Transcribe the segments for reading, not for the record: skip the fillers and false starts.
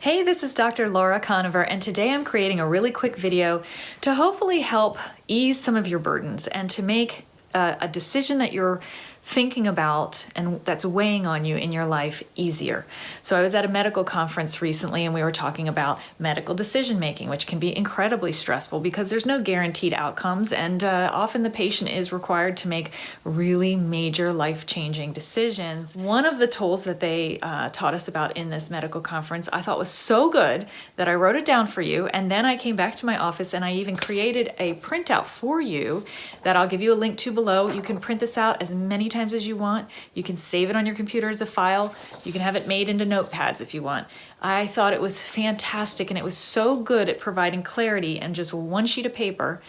Hey, this is Dr. Laura Koniver, and today I'm creating a really quick video to hopefully help ease some of your burdens and to make a decision that you're thinking about and that's weighing on you in your life easier. So I was at a medical conference recently and we were talking about medical decision making, which can be incredibly stressful because there's no guaranteed outcomes, and often the patient is required to make really major life-changing decisions. One of the tools that they taught us about in this medical conference I thought was so good that I wrote it down for you, and then I came back to my office and I even created a printout for you that I'll give you a link to below. You can print this out as many times as you want. You can save it on your computer as a file. You can have it made into notepads if you want. I thought it was fantastic, and it was so good at providing clarity and just one sheet of paper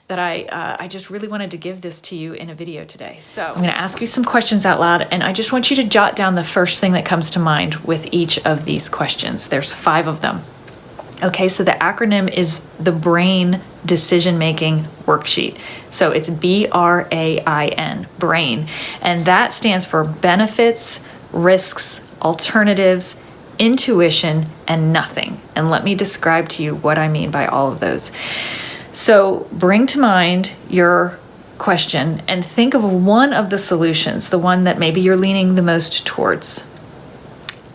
that I just really wanted to give this to you in a video today. So I'm going to ask you some questions out loud, and I just want you to jot down the first thing that comes to mind with each of these questions. There's 5 of them. Okay, so the acronym is the BRAIN Decision-Making Worksheet. So it's BRAIN, BRAIN, and that stands for benefits, risks, alternatives, intuition, and nothing. And let me describe to you what I mean by all of those. So bring to mind your question and think of one of the solutions, the one that maybe you're leaning the most towards.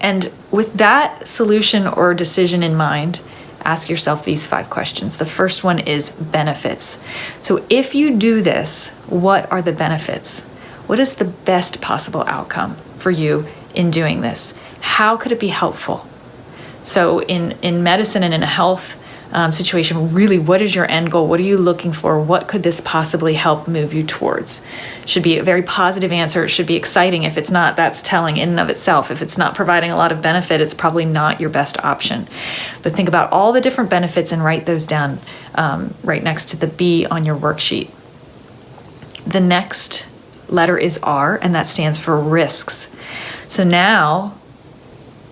And with that solution or decision in mind, ask yourself these 5 questions. The first one is benefits. So if you do this, what are the benefits? What is the best possible outcome for you in doing this? How could it be helpful? So in medicine and in a health situation, really, what is your end goal? What are you looking for? What could this possibly help move you towards? Should be a very positive answer. It should be exciting. If it's not, that's telling in and of itself. If it's not providing a lot of benefit, it's probably not your best option. But think about all the different benefits and write those down right next to the B on your worksheet. The next letter is R, and that stands for risks. So now,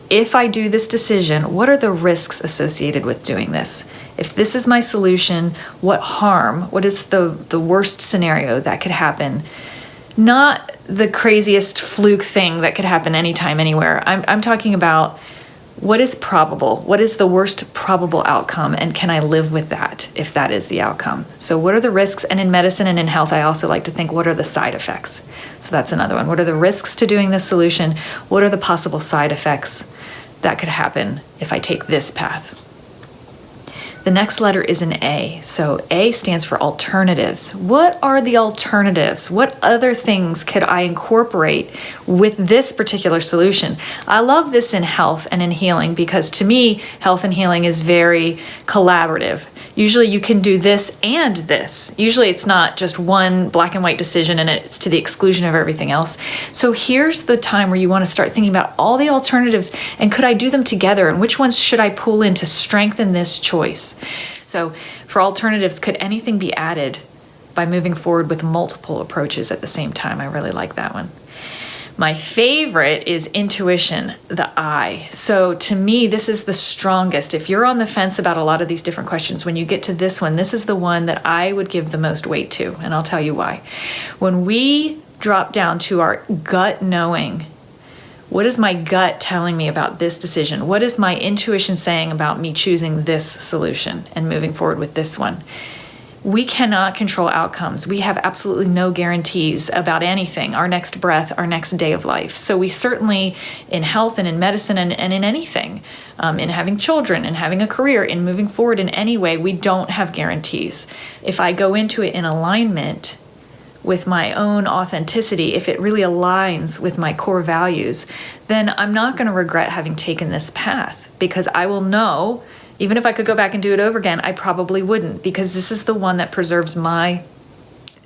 if I do this decision, what are the risks associated with doing this? If this is my solution, what harm? What is the worst scenario that could happen? Not the craziest fluke thing that could happen anytime, anywhere. I'm talking about what is probable? What is the worst probable outcome? And can I live with that if that is the outcome? So what are the risks? And in medicine and in health, I also like to think, what are the side effects? So that's another one. What are the risks to doing this solution? What are the possible side effects that could happen if I take this path? The next letter is an A. So A stands for alternatives. What are the alternatives? What other things could I incorporate with this particular solution? I love this in health and in healing because to me, health and healing is very collaborative. Usually you can do this and this. Usually it's not just one black and white decision and it's to the exclusion of everything else. So here's the time where you want to start thinking about all the alternatives and could I do them together, and which ones should I pull in to strengthen this choice? So for alternatives, could anything be added by moving forward with multiple approaches at the same time? I really like that one. My favorite is intuition, the I. So to me, this is the strongest. If you're on the fence about a lot of these different questions, when you get to this one, this is the one that I would give the most weight to, and I'll tell you why. When we drop down to our gut knowing, what is my gut telling me about this decision? What is my intuition saying about me choosing this solution and moving forward with this one? We cannot control outcomes. We have absolutely no guarantees about anything, our next breath, our next day of life. So we certainly, in health and in medicine and in anything, in having children and having a career, in moving forward in any way, we don't have guarantees. If I go into it in alignment with my own authenticity, if it really aligns with my core values, then I'm not going to regret having taken this path, because I will know, even if I could go back and do it over again, I probably wouldn't, because this is the one that preserves my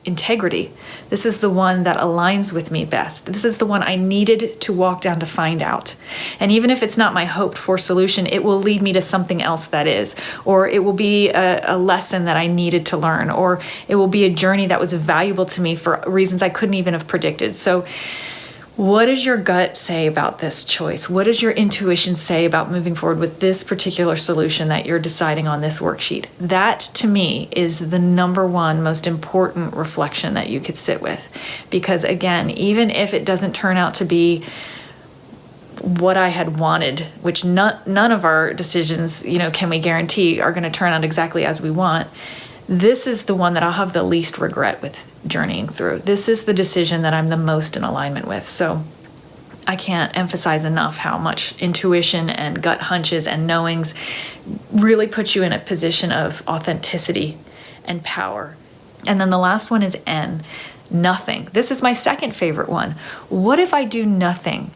integrity. This is the one that aligns with me best. This is the one I needed to walk down to find out. And even if it's not my hoped for solution, it will lead me to something else that is, or it will be a lesson that I needed to learn, or it will be a journey that was valuable to me for reasons I couldn't even have predicted. So what does your gut say about this choice? What does your intuition say about moving forward with this particular solution that you're deciding on this worksheet? That, to me, is the number one most important reflection that you could sit with. Because again, even if it doesn't turn out to be what I had wanted, which none of our decisions, can we guarantee are going to turn out exactly as we want. This is the one that I'll have the least regret with journeying through. This is the decision that I'm the most in alignment with. So I can't emphasize enough how much intuition and gut hunches and knowings really put you in a position of authenticity and power. And then the last one is N, nothing. This is my second favorite one. What if I do nothing?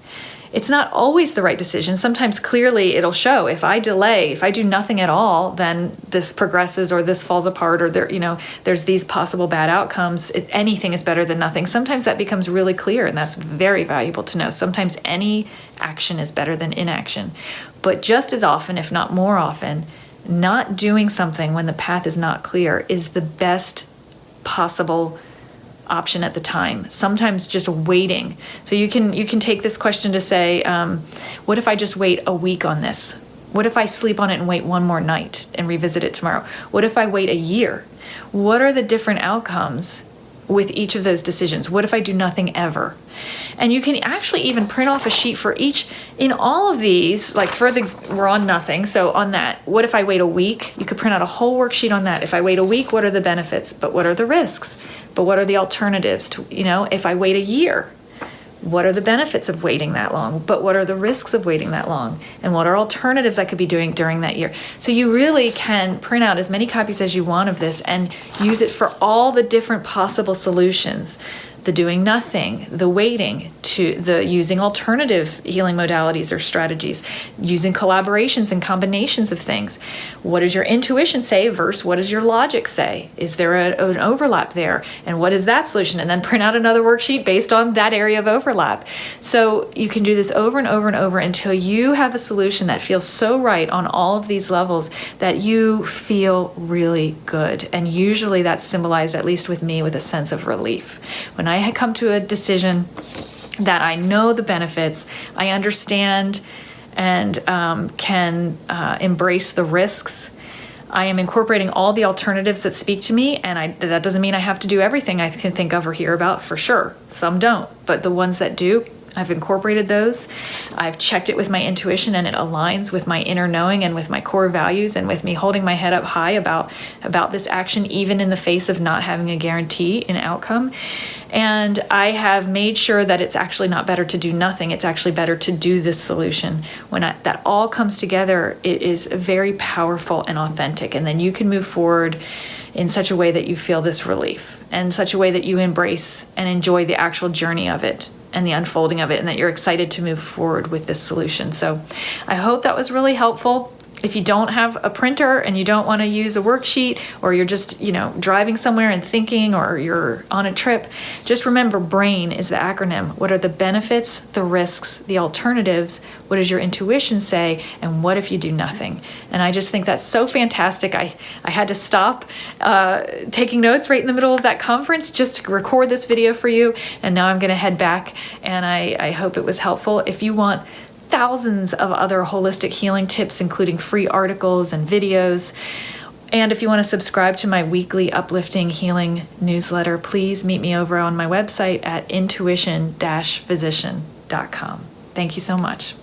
It's not always the right decision. Sometimes clearly it'll show. If I delay, if I do nothing at all, then this progresses or this falls apart, or there's these possible bad outcomes. Anything is better than nothing. Sometimes that becomes really clear, and that's very valuable to know. Sometimes any action is better than inaction. But just as often, if not more often, not doing something when the path is not clear is the best possible option at the time. Sometimes just waiting. So you can take this question to say, what if I just wait a week on this? What if I sleep on it and wait one more night and revisit it tomorrow? What if I wait a year? What are the different outcomes with each of those decisions? What if I do nothing ever? And you can actually even print off a sheet for each. In all of these, like we're on nothing. So on that, what if I wait a week? You could print out a whole worksheet on that. If I wait a week, what are the benefits? But what are the risks? But what are the alternatives to, if I wait a year, what are the benefits of waiting that long? But what are the risks of waiting that long? And what are alternatives I could be doing during that year? So you really can print out as many copies as you want of this and use it for all the different possible solutions. The doing nothing, the waiting, to the using alternative healing modalities or strategies, using collaborations and combinations of things. What does your intuition say versus what does your logic say? Is there an overlap there? And what is that solution? And then print out another worksheet based on that area of overlap. So you can do this over and over and over until you have a solution that feels so right on all of these levels that you feel really good. And usually that's symbolized, at least with me, with a sense of relief. When I had come to a decision that I know the benefits, I understand and can embrace the risks. I am incorporating all the alternatives that speak to me, and that doesn't mean I have to do everything I can think of or hear about, for sure. Some don't, but the ones that do, I've incorporated those. I've checked it with my intuition, and it aligns with my inner knowing and with my core values and with me holding my head up high about this action, even in the face of not having a guarantee in outcome. And I have made sure that it's actually not better to do nothing. It's actually better to do this solution. When that all comes together, it is very powerful and authentic. And then you can move forward in such a way that you feel this relief, and such a way that you embrace and enjoy the actual journey of it and the unfolding of it, and that you're excited to move forward with this solution. So I hope that was really helpful. If you don't have a printer and you don't want to use a worksheet, or you're just, driving somewhere and thinking, or you're on a trip, just remember BRAIN is the acronym. What are the benefits, the risks, the alternatives? What does your intuition say? And what if you do nothing? And I just think that's so fantastic. I had to stop taking notes right in the middle of that conference just to record this video for you. And now I'm going to head back, and I hope it was helpful. If you want thousands of other holistic healing tips, including free articles and videos, and if you want to subscribe to my weekly uplifting healing newsletter, please meet me over on my website at intuition-physician.com. Thank you so much.